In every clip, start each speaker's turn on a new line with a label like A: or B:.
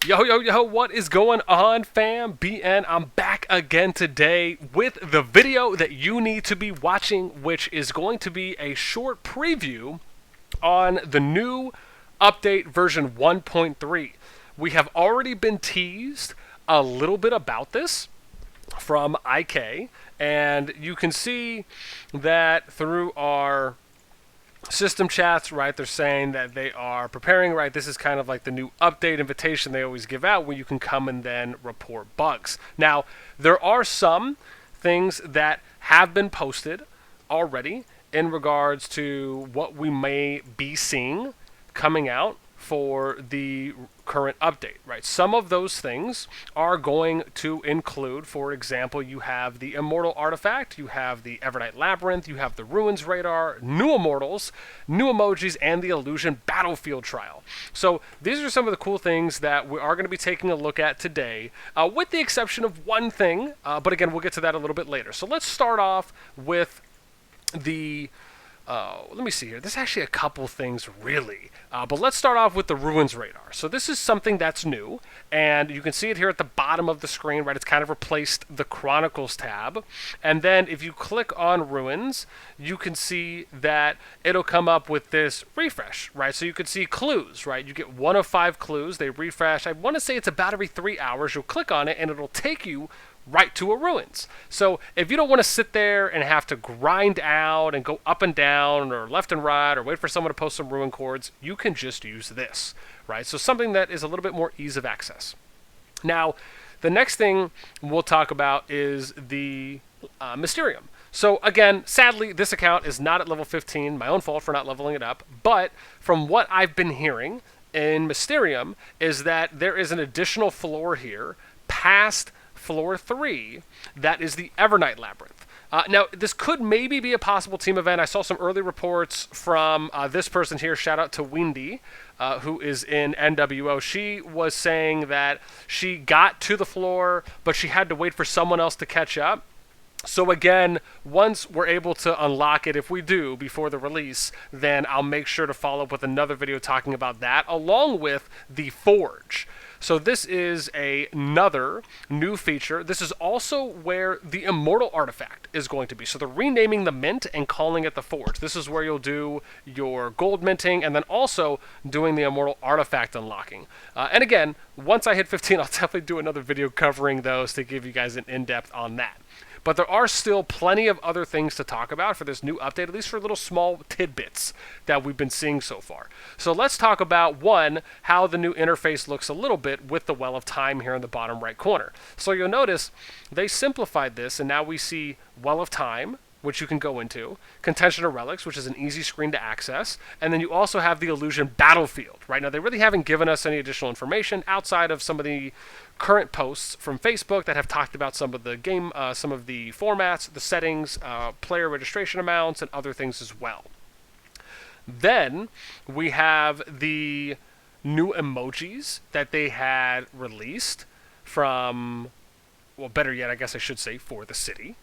A: Yo, what is going on, fam? BN, I'm back again today with the video that you need to be watching, which is going to be a short preview on the new update version 1.3. We have already been teased a little bit about this from IK, and you can see that through our system chats, right? They're saying that they are preparing, right? This is kind of like the new update invitation they always give out where you can come and then report bugs. Now, there are some things that have been posted already in regards to what we may be seeing coming out for the current update, right? Some of those things are going to include, for example, you have the Immortal artifact, you have the Evernight Labyrinth, you have the Ruins radar, new Immortals, new emojis, and the Illusion Battlefield trial. So these are some of the cool things that we are going to be taking a look at today, with the exception of one thing, but again, we'll get to that a little bit later. So let's start off with the let me see here. There's actually a couple things really. But let's start off with the Ruins radar. So this is something that's new, and you can see it here at the bottom of the screen, right? It's kind of replaced the Chronicles tab. And then if you click on Ruins, you can see that it'll come up with this refresh, right? So you can see clues, right? You get 1 of 5 clues. They refresh. I want to say it's about every 3 hours. You'll click on it, and it'll take you right to a Ruins. So if you don't want to sit there and have to grind out and go up and down or left and right or wait for someone to post some ruin chords, you can just use this, right? So something that is a little bit more ease of access. Now, the next thing we'll talk about is the Mysterium. So again, sadly, this account is not at level 15. My own fault for not leveling it up. But from what I've been hearing in Mysterium is that there is an additional floor here past Floor 3, that is the Evernight Labyrinth. Now, this could maybe be a possible team event. I saw some early reports from this person here. Shout out to Windy, who is in NWO. She was saying that she got to the floor, but she had to wait for someone else to catch up. So again, once we're able to unlock it, if we do, before the release, then I'll make sure to follow up with another video talking about that, along with the Forge. So this is another new feature. This is also where the Immortal artifact is going to be. So they're renaming the mint and calling it the Forge. This is where you'll do your gold minting and then also doing the Immortal artifact unlocking. And again, once I hit 15, I'll definitely do another video covering those to give you guys an in-depth on that. But there are still plenty of other things to talk about for this new update, at least for little small tidbits that we've been seeing so far. So let's talk about, one, how the new interface looks a little bit with the Well of Time here in the bottom right corner. So you'll notice they simplified this, and now we see Well of Time, which you can go into, Contention of Relics, which is an easy screen to access, and then you also have the Illusion Battlefield. Right now, they really haven't given us any additional information outside of some of the current posts from Facebook that have talked about some of the game, some of the formats, the settings, player registration amounts, and other things as well. Then we have the new emojis that they had released from, well, better yet, I guess I should say, for the city.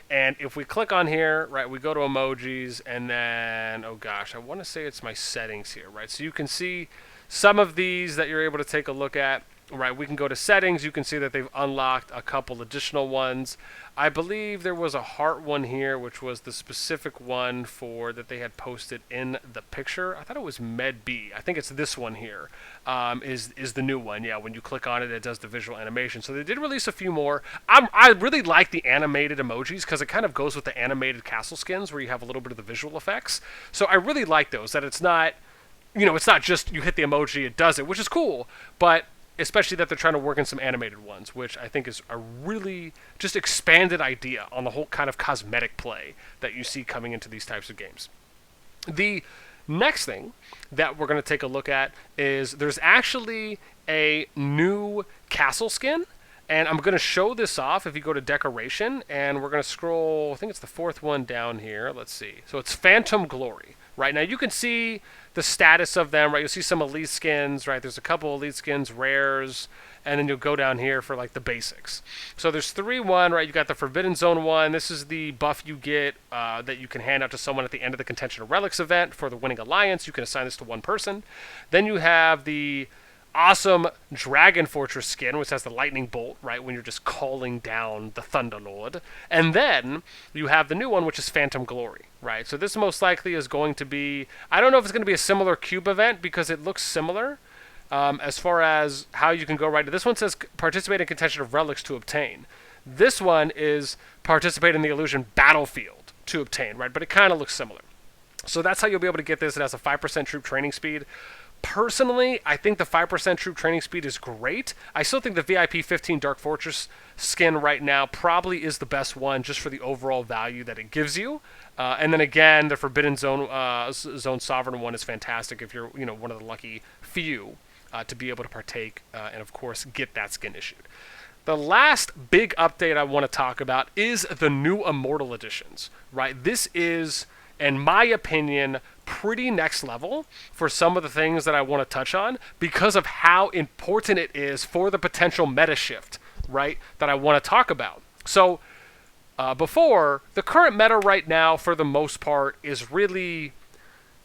A: And if we click on here, right, we go to emojis, and then, oh gosh, I want to say it's my settings here, right? So you can see some of these that you're able to take a look at, right? We can go to settings. You can see that they've unlocked a couple additional ones. I believe there was a heart one here, which was the specific one for that they had posted in the picture. I thought it was Med B. I think it's this one here. Is the new one. Yeah, when you click on it, it does the visual animation. So they did release a few more. I really like the animated emojis because it kind of goes with the animated castle skins where you have a little bit of the visual effects. So I really like those, that it's not, it's not just you hit the emoji, it does it, which is cool, but especially that they're trying to work in some animated ones, which I think is a really just expanded idea on the whole kind of cosmetic play that you see coming into these types of games. The next thing that we're going to take a look at is there's actually a new castle skin, and I'm going to show this off if you go to decoration, and we're going to scroll, I think it's the 4th one down here. Let's see. So it's Phantom Glory. Right now you can see the status of them, right? You'll see some elite skins, right? There's a couple elite skins, rares, and then you'll go down here for like the basics. So there's 3-1, right? You got the Forbidden Zone one. This is the buff you get that you can hand out to someone at the end of the Contention of Relics event for the winning alliance. You can assign this to one person. Then you have the awesome Dragon Fortress skin, which has the lightning bolt, right, when you're just calling down the Thunderlord. And then you have the new one, which is Phantom Glory, right? So this most likely is going to be, I don't know if it's going to be a similar cube event because it looks similar as far as how you can go right. This one says participate in contention of relics to obtain. This one is participate in the illusion battlefield to obtain, right? But it kind of looks similar. So that's how you'll be able to get this. It has a 5% troop training speed. Personally, I think the 5% troop training speed is great. I still think the VIP 15 Dark Fortress skin right now probably is the best one just for the overall value that it gives you. And then again, the Forbidden Zone Zone Sovereign one is fantastic if you're one of the lucky few to be able to partake and of course get that skin issued. The last big update I want to talk about is the new Immortal editions, right? This is, in my opinion, pretty next level for some of the things that I want to touch on because of how important it is for the potential meta shift, right, that I want to talk about. So before, the current meta right now, for the most part, is really,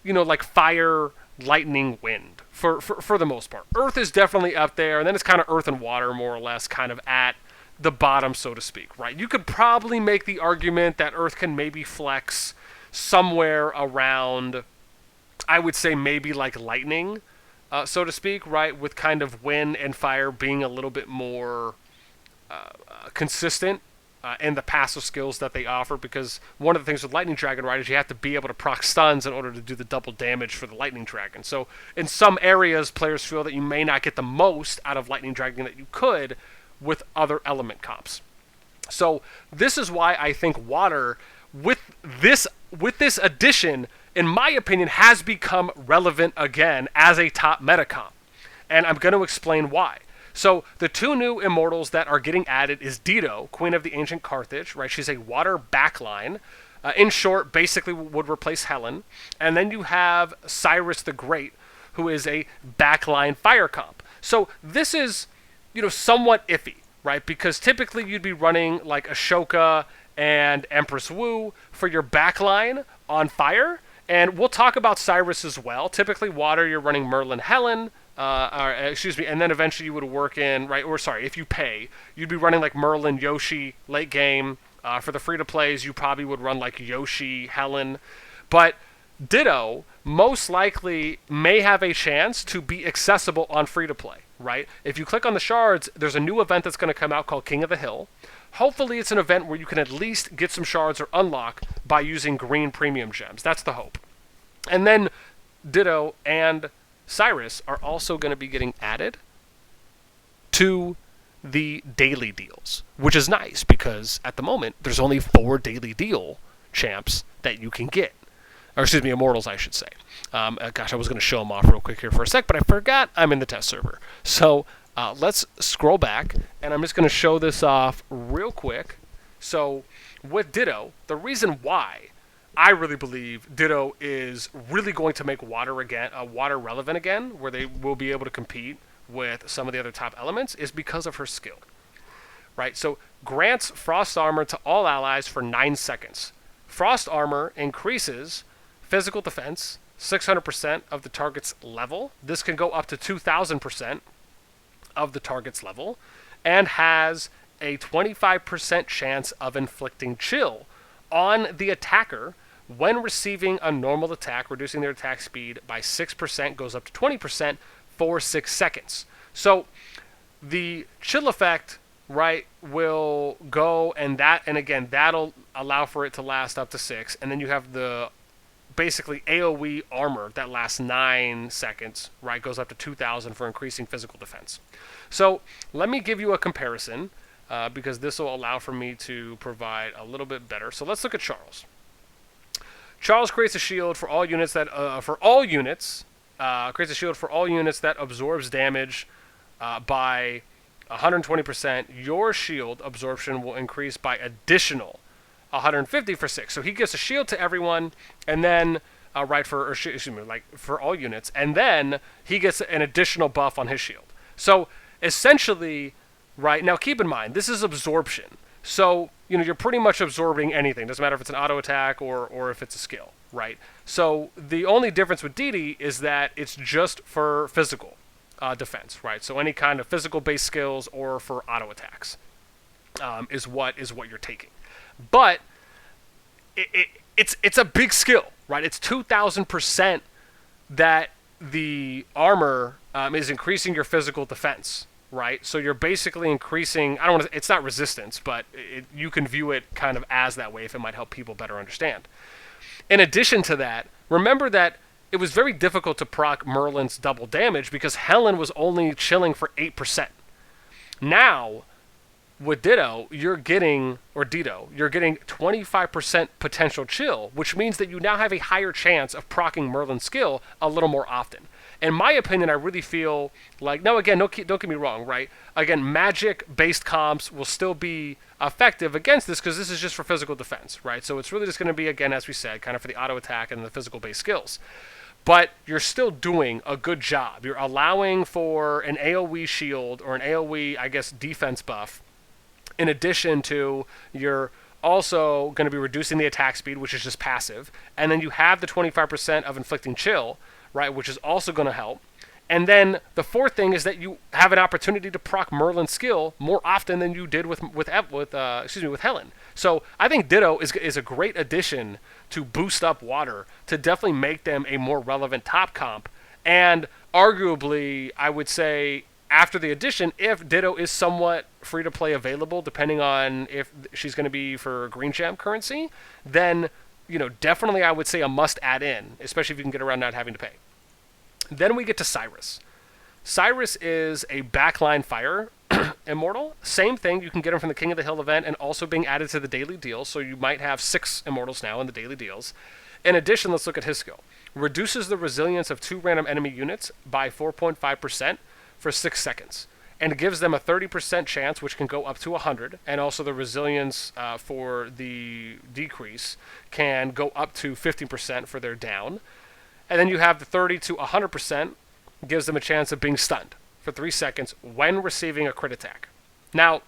A: like fire, lightning, wind, for the most part. Earth is definitely up there, and then it's kind of earth and water, more or less, kind of at the bottom, so to speak, right? You could probably make the argument that Earth can maybe flex somewhere around, I would say maybe like lightning, so to speak, right? With kind of wind and fire being a little bit more consistent in the passive skills that they offer, because one of the things with Lightning Dragon, right, is you have to be able to proc stuns in order to do the double damage for the Lightning Dragon. So in some areas, players feel that you may not get the most out of Lightning Dragon that you could with other element comps. So this is why I think water, with this addition, in my opinion, has become relevant again as a top meta comp. And I'm going to explain why. So the two new Immortals that are getting added is Dido, Queen of the Ancient Carthage, right? She's a water backline. In short, basically would replace Helen. And then you have Cyrus the Great, who is a backline fire comp. So this is, somewhat iffy, right? Because typically you'd be running like Ashoka and Empress Wu for your backline on fire. And we'll talk about Cyrus as well. Typically water, you're running Merlin Helen, and then eventually you would work in, right, if you pay, you'd be running like Merlin, Yoshi, late game. For the free-to-plays, you probably would run like Yoshi, Helen. But Ditto most likely may have a chance to be accessible on free-to-play, right? If you click on the shards, there's a new event that's going to come out called King of the Hill. Hopefully it's an event where you can at least get some shards or unlock by using green premium gems. That's the hope. And then Ditto and Cyrus are also going to be getting added to the daily deals, which is nice because at the moment there's only 4 daily deal champs that you can get. Or Immortals, I should say. I was going to show them off real quick here for a sec, but I forgot I'm in the test server. So let's scroll back, and I'm just going to show this off real quick. So with Ditto, the reason why I really believe Ditto is really going to make water relevant again, where they will be able to compete with some of the other top elements, is because of her skill. Right? So grants Frost Armor to all allies for 9 seconds. Frost Armor increases physical defense 600% of the target's level. This can go up to 2,000% of the target's level, and has a 25% chance of inflicting chill on the attacker when receiving a normal attack, reducing their attack speed by 6%, goes up to 20% for 6 seconds. So the chill effect, right, will go, and again, that'll allow for it to last up to 6, and then you have the basically AoE armor that lasts 9 seconds, right, goes up to 2,000 for increasing physical defense. So let me give you a comparison, because this will allow for me to provide a little bit better. So let's look at Charles. Charles creates a shield for all units that absorbs damage by 120%. Your shield absorption will increase by additional 150 for 6. So he gives a shield to everyone, and then for all units, and then he gets an additional buff on his shield. So essentially, right now, keep in mind this is absorption. So you're pretty much absorbing anything. Doesn't matter if it's an auto attack or if it's a skill, right? So the only difference with DD is that it's just for physical. defense, right? So any kind of physical-based skills or for auto attacks is what you're taking. But it's a big skill, right? It's 2,000% that the armor is increasing your physical defense, right? So you're basically increasing, I don't want to, it's not resistance, but you can view it kind of as that way if it might help people better understand. In addition to that, remember that it was very difficult to proc Merlin's double damage because Helen was only chilling for 8%. Now, with Ditto, you're getting 25% potential chill, which means that you now have a higher chance of proccing Merlin's skill a little more often. In my opinion, I really feel like, now again, don't get me wrong, right? Again, magic-based comps will still be effective against this because this is just for physical defense, right? So it's really just going to be, again, as we said, kind of for the auto attack and the physical-based skills. But you're still doing a good job. You're allowing for an AoE shield or an AoE, I guess, defense buff. In addition to, you're also going to be reducing the attack speed, which is just passive. And then you have the 25% of inflicting chill, right, which is also going to help. And then the fourth thing is that you have an opportunity to proc Merlin's skill more often than you did with Helen. So I think Ditto is a great addition to boost up Water, to definitely make them a more relevant top comp. And arguably, I would say, after the addition, if Ditto is somewhat free-to-play available, depending on if she's going to be for green gem currency, then, definitely I would say a must add in, especially if you can get around not having to pay. Then we get to Cyrus. Cyrus is a backline fire immortal. Same thing, you can get him from the King of the Hill event and also being added to the daily deals, so you might have 6 immortals now in the daily deals. In addition, let's look at his skill. Reduces the resilience of 2 random enemy units by 4.5% for 6 seconds. And gives them a 30% chance, which can go up to 100, and also the resilience for the decrease can go up to 50% for their down. And then you have the 30 to 100%, gives them a chance of being stunned for 3 seconds when receiving a crit attack. Now,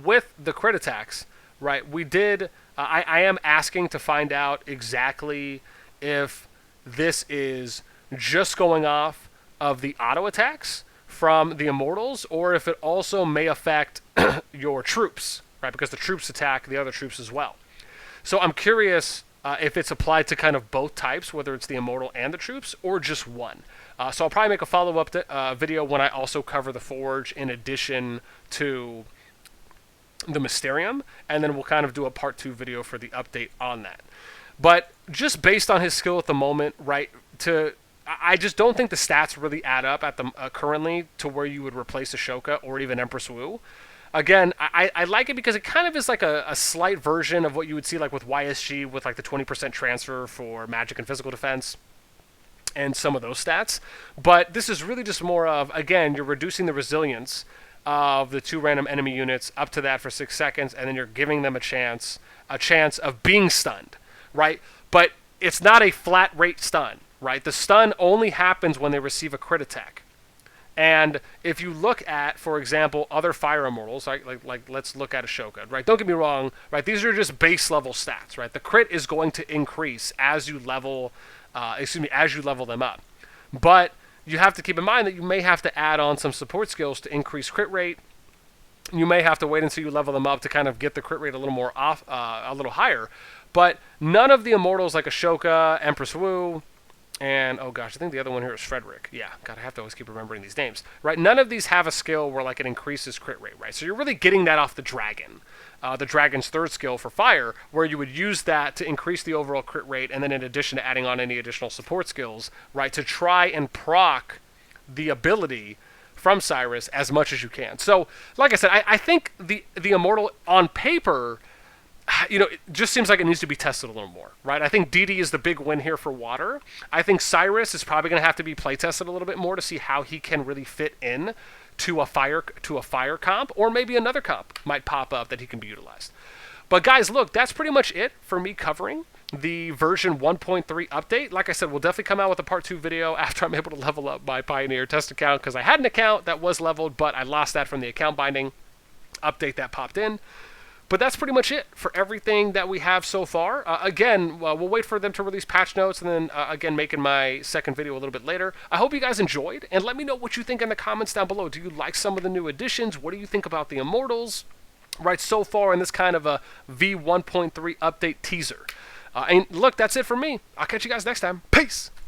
A: with the crit attacks, right, we did, I am asking to find out exactly if this is just going off of the auto attacks from the Immortals, or if it also may affect your troops, right, because the troops attack the other troops as well. So I'm curious if it's applied to kind of both types, whether it's the Immortal and the troops, or just one. So I'll probably make a follow-up video when I also cover the Forge in addition to the Mysterium, and then we'll kind of do a part 2 video for the update on that. But just based on his skill at the moment, right, I just don't think the stats really add up at the currently to where you would replace Ashoka or even Empress Wu. Again, I like it because it kind of is like a slight version of what you would see like with YSG with like the 20% transfer for magic and physical defense and some of those stats. But this is really just more of, again, you're reducing the resilience of the 2 random enemy units up to that for 6 seconds, and then you're giving them a chance of being stunned, right? But it's not a flat rate stun, right? The stun only happens when they receive a crit attack. And if you look at, for example, other Fire Immortals, like let's look at Ashoka, right? Don't get me wrong, right? These are just base level stats, right? The crit is going to increase as you level, as you level them up. But you have to keep in mind that you may have to add on some support skills to increase crit rate. You may have to wait until you level them up to kind of get the crit rate a little more off, a little higher. But none of the Immortals like Ashoka, Empress Wu, and, oh gosh, I think the other one here is Frederick. Yeah, God, I have to always keep remembering these names. Right, none of these have a skill where, like, it increases crit rate, right? So you're really getting that off the dragon. The dragon's 3rd skill for fire, where you would use that to increase the overall crit rate, and then in addition to adding on any additional support skills, right, to try and proc the ability from Cyrus as much as you can. So, like I said, I think the Immortal, on paper, it just seems like it needs to be tested a little more, right? I think DD is the big win here for Water. I think Cyrus is probably going to have to be play tested a little bit more to see how he can really fit in to a fire comp, or maybe another comp might pop up that he can be utilized. But guys, look, that's pretty much it for me covering the version 1.3 update. Like I said, we'll definitely come out with a part 2 video after I'm able to level up my Pioneer test account, because I had an account that was leveled, but I lost that from the account binding update that popped in. But that's pretty much it for everything that we have so far. Again, we'll wait for them to release patch notes and then, again, making my second video a little bit later. I hope you guys enjoyed, and let me know what you think in the comments down below. Do you like some of the new additions? What do you think about the Immortals? Right, so far in this kind of a V1.3 update teaser. And look, that's it for me. I'll catch you guys next time. Peace!